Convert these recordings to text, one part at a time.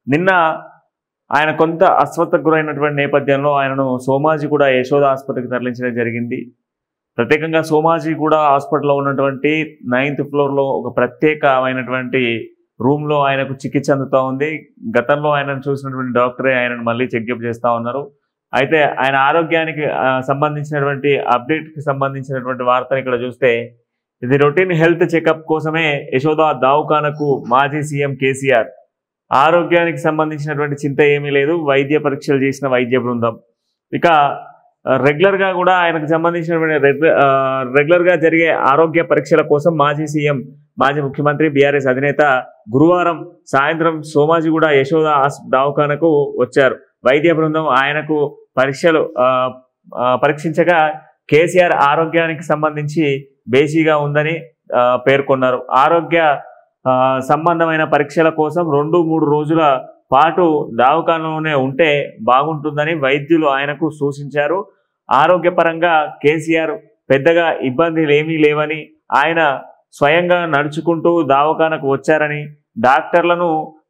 నిన్న ఆయన కొంత అస్వస్థకు గురైనటువంటి నేపథ్యంలో ఆయనను సోమాజిగూడ యశోద ఆసుపత్రికి తరలించడం జరిగింది. ప్రత్యేకంగా సోమాజిగూడ హాస్పిటల్లో ఉన్నటువంటి 9th ఫ్లోర్లో ఒక ప్రత్యేకమైనటువంటి రూమ్లో ఆయనకు చికిత్స అందుతూ ఉంది. గతంలో ఆయనను చూసినటువంటి డాక్టరే ఆయనను మళ్ళీ చెకప్ చేస్తూ ఉన్నారు. అయితే ఆయన ఆరోగ్యానికి సంబంధించినటువంటి అప్డేట్కి సంబంధించినటువంటి వార్తను ఇక్కడ చూస్తే, ఇది రొటీన్ హెల్త్ చెకప్ కోసమే యశోద దవాఖానకు మాజీ సీఎం కేసీఆర్. ఆరోగ్యానికి సంబంధించినటువంటి చింత ఏమీ లేదు, వైద్య పరీక్షలు చేసిన వైద్య బృందం. ఇక రెగ్యులర్గా కూడా ఆయనకు సంబంధించినటువంటి రెగ్యులర్గా జరిగే ఆరోగ్య పరీక్షల కోసం మాజీ సీఎం, మాజీ ముఖ్యమంత్రి, బీఆర్ఎస్ అధినేత గురువారం సాయంత్రం సోమాజిగూడ యశోద దవాఖానకు వచ్చారు. వైద్య బృందం ఆయనకు పరీక్షించగా కేసీఆర్ ఆరోగ్యానికి సంబంధించి బేసీగా ఉందని పేర్కొన్నారు. ఆరోగ్య సంబంధమైన పరీక్షల కోసం 2-3 రోజుల పాటు దవాఖానలోనే ఉంటే బాగుంటుందని వైద్యులు ఆయనకు సూచించారు. ఆరోగ్యపరంగా కేసీఆర్ పెద్దగా ఇబ్బందులు ఏమీ లేవని, ఆయన స్వయంగా నడుచుకుంటూ దవాఖానకు వచ్చారని, డాక్టర్లను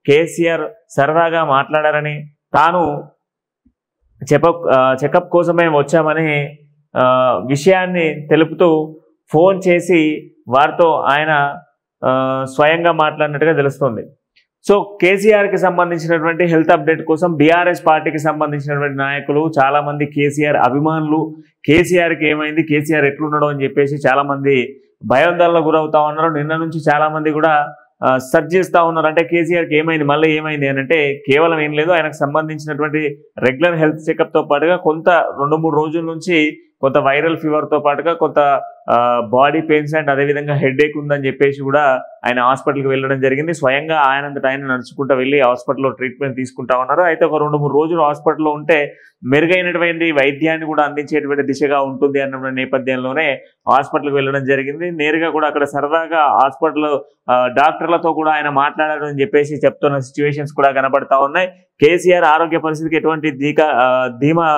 కేసీఆర్ సరదాగా మాట్లాడారని, తాను చెకప్ కోసమే వచ్చామని విషయాన్ని తెలుపుతూ ఫోన్ చేసి వారితో ఆయన స్వయంగా మాట్లాడినట్టుగా తెలుస్తుంది. సో కేసీఆర్కి సంబంధించినటువంటి హెల్త్ అప్డేట్ కోసం బీఆర్ఎస్ పార్టీకి సంబంధించినటువంటి నాయకులు, చాలామంది కేసీఆర్ అభిమానులు, కేసీఆర్కి ఏమైంది, కేసీఆర్ ఎట్లున్నాడో అని చెప్పేసి చాలామంది భయోందోళనకు గురవుతా ఉన్నారు. నిన్న నుంచి చాలామంది కూడా సెర్చ్ చేస్తూ ఉన్నారు. అంటే కేసీఆర్కి ఏమైంది, మళ్ళీ ఏమైంది అని అంటే కేవలం ఏం లేదు, ఆయనకు సంబంధించినటువంటి రెగ్యులర్ హెల్త్ చెకప్తో పాటుగా కొంత 2-3 రోజుల నుంచి కొంత వైరల్ ఫీవర్తో పాటుగా కొంత బాడీ పెయిన్స్ అండ్ అదేవిధంగా హెడేక్ ఉందని చెప్పేసి కూడా ఆయన హాస్పిటల్కి వెళ్ళడం జరిగింది. స్వయంగా ఆయనంతటా ఆయన నడుచుకుంటూ వెళ్ళి హాస్పిటల్లో ట్రీట్మెంట్ తీసుకుంటా ఉన్నారు. అయితే ఒక 2-3 రోజులు హాస్పిటల్లో ఉంటే మెరుగైనటువంటి వైద్యాన్ని కూడా అందించేటువంటి దిశగా ఉంటుంది అన్న నేపథ్యంలోనే హాస్పిటల్కి వెళ్ళడం జరిగింది. నేరుగా కూడా అక్కడ సరదాగా హాస్పిటల్ డాక్టర్లతో కూడా ఆయన మాట్లాడారు అని చెప్పేసి చెప్తున్న సిచ్యువేషన్స్ కూడా కనబడతా ఉన్నాయి. కేసీఆర్ ఆరోగ్య పరిస్థితికి ఎటువంటి ధీమా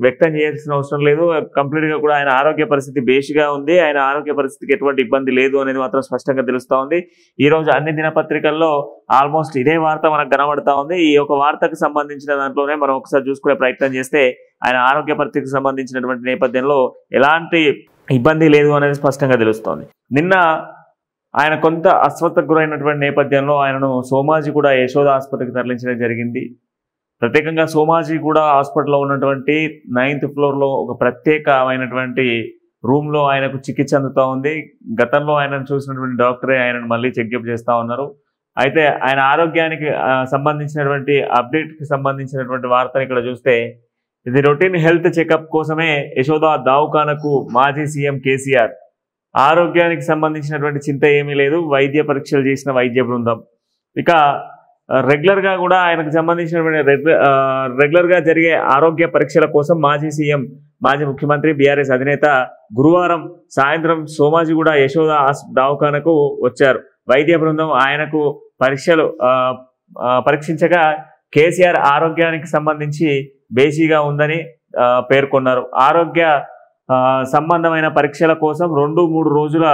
వ్యక్తం చేయాల్సిన అవసరం లేదు. కంప్లీట్గా కూడా ఆయన ఆరోగ్య పరిస్థితి బేసిగా ఉంది. ఆయన ఆరోగ్య పరిస్థితికి ఎటువంటి ఇబ్బంది లేదు అనేది మాత్రం స్పష్టంగా తెలుస్తూ ఉంది. ఈ రోజు అన్ని దినపత్రికల్లో ఆల్మోస్ట్ ఇదే వార్త మనకు కనబడతా ఉంది. ఈ యొక్క వార్తకు సంబంధించిన దాంట్లోనే మనం ఒకసారి చూసుకునే ప్రయత్నం చేస్తే, ఆయన ఆరోగ్య పరిస్థితికి సంబంధించినటువంటి నేపథ్యంలో ఎలాంటి ఇబ్బంది లేదు అనేది స్పష్టంగా తెలుస్తోంది. నిన్న ఆయన కొంత అస్వస్థకు గురైనటువంటి నేపథ్యంలో ఆయనను సోమాజిగూడ యశోద ఆసుపత్రికి తరలించడం జరిగింది. ప్రత్యేకంగా సోమాజిగూడ హాస్పిటల్లో ఉన్నటువంటి 9th ఫ్లోర్లో ఒక ప్రత్యేకమైనటువంటి రూమ్లో ఆయనకు చికిత్స అందుతూ ఉంది. గతంలో ఆయనను చూసినటువంటి డాక్టరే ఆయనను మళ్ళీ చెకప్ చేస్తూ ఉన్నారు. అయితే ఆయన ఆరోగ్యానికి సంబంధించినటువంటి అప్డేట్కి సంబంధించినటువంటి వార్తను ఇక్కడ చూస్తే, ఇది రొటీన్ హెల్త్ చెకప్ కోసమే యశోద దవాఖానకు మాజీ సీఎం కేసీఆర్. ఆరోగ్యానికి సంబంధించినటువంటి చింత ఏమీ లేదు, వైద్య పరీక్షలు చేసిన వైద్య బృందం. ఇక రెగ్యులర్గా కూడా ఆయనకు సంబంధించినటువంటి రెగ్యులర్గా జరిగే ఆరోగ్య పరీక్షల కోసం మాజీ సీఎం, మాజీ ముఖ్యమంత్రి, బీఆర్ఎస్ అధినేత గురువారం సాయంత్రం సోమాజిగూడ యశోద దవాఖానకు వచ్చారు. వైద్య బృందం ఆయనకు పరీక్షించగా కేసీఆర్ ఆరోగ్యానికి సంబంధించి బేసీగా ఉందని పేర్కొన్నారు. ఆరోగ్య సంబంధమైన పరీక్షల కోసం 2-3 రోజుల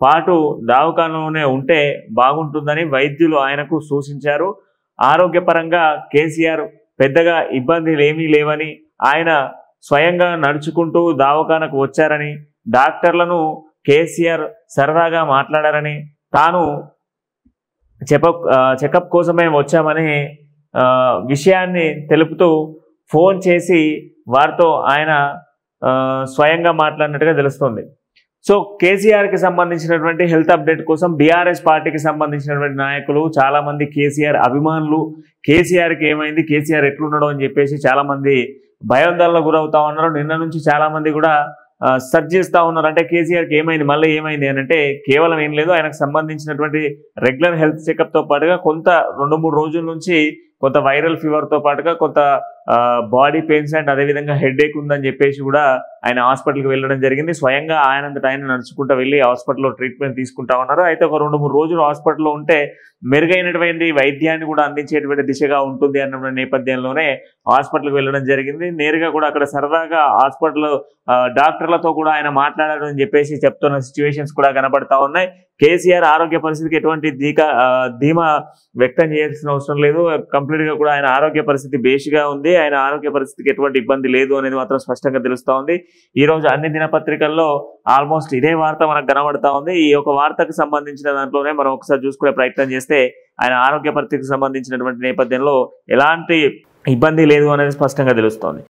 పాటు దవాఖానలోనే ఉంటే బాగుంటుందని వైద్యులు ఆయనకు సూచించారు. ఆరోగ్యపరంగా కేసీఆర్ పెద్దగా ఇబ్బందులు ఏమీ లేవని, ఆయన స్వయంగా నడుచుకుంటూ దవాఖానకు వచ్చారని, డాక్టర్లను కేసీఆర్ సరదాగా మాట్లాడారని, తాను చెకప్ కోసమే వచ్చామని విషయాన్ని తెలుపుతూ ఫోన్ చేసి వారితో ఆయన స్వయంగా మాట్లాడినట్టుగా తెలుస్తుంది. సో కేసీఆర్కి సంబంధించినటువంటి హెల్త్ అప్డేట్ కోసం బీఆర్ఎస్ పార్టీకి సంబంధించినటువంటి నాయకులు, చాలామంది కేసీఆర్ అభిమానులు, కేసీఆర్కి ఏమైంది, కేసీఆర్ ఎట్లున్నాడో అని చెప్పేసి చాలామంది భయోందోళనకు గురవుతా ఉన్నారు. నిన్న నుంచి చాలామంది కూడా సెర్చ్ చేస్తూ ఉన్నారు. అంటే కేసీఆర్కి ఏమైంది, మళ్ళీ ఏమైంది అని అంటే కేవలం ఏం లేదు, ఆయనకు సంబంధించినటువంటి రెగ్యులర్ హెల్త్ చెకప్తో పాటుగా కొంత 2-3 రోజుల నుంచి కొంత వైరల్ ఫీవర్తో పాటుగా కొంత బాడీ పెయిన్స్ అండ్ అదేవిధంగా హెడేక్ ఉందని చెప్పేసి కూడా ఆయన హాస్పిటల్కి వెళ్ళడం జరిగింది. స్వయంగా ఆయనంతటా ఆయన నడుచుకుంటూ వెళ్ళి హాస్పిటల్లో ట్రీట్మెంట్ తీసుకుంటా ఉన్నారు. అయితే ఒక 2-3 రోజులు హాస్పిటల్లో ఉంటే మెరుగైనటువంటి వైద్యాన్ని కూడా అందించేటువంటి దిశగా ఉంటుంది అన్న నేపథ్యంలోనే హాస్పిటల్కి వెళ్ళడం జరిగింది. నేరుగా కూడా అక్కడ సరదాగా హాస్పిటల్ డాక్టర్లతో కూడా ఆయన మాట్లాడారు అని చెప్పేసి చెప్తున్న సిచ్యువేషన్స్ కూడా కనబడతా ఉన్నాయి. కేసీఆర్ ఆరోగ్య పరిస్థితికి ఎటువంటి ధీమా వ్యక్తం చేయాల్సిన అవసరం లేదు. కంప్లీట్ గా కూడా ఆయన ఆరోగ్య పరిస్థితి బేషిగా ఉంది. ఆయన ఆరోగ్య పరిస్థితికి ఎటువంటి ఇబ్బంది లేదు అనేది మాత్రం స్పష్టంగా తెలుస్తా ఉంది. ఈ రోజు అన్ని దినపత్రికల్లో ఆల్మోస్ట్ ఇదే వార్త మనకు కనబడతా ఉంది. ఈ యొక్క వార్తకు సంబంధించిన దాంట్లోనే మనం ఒకసారి చూసుకునే ప్రయత్నం చేస్తే ఆయన ఆరోగ్య పరిస్థితికి సంబంధించినటువంటి నేపథ్యంలో ఎలాంటి ఇబ్బంది లేదు అనేది స్పష్టంగా తెలుస్తోంది.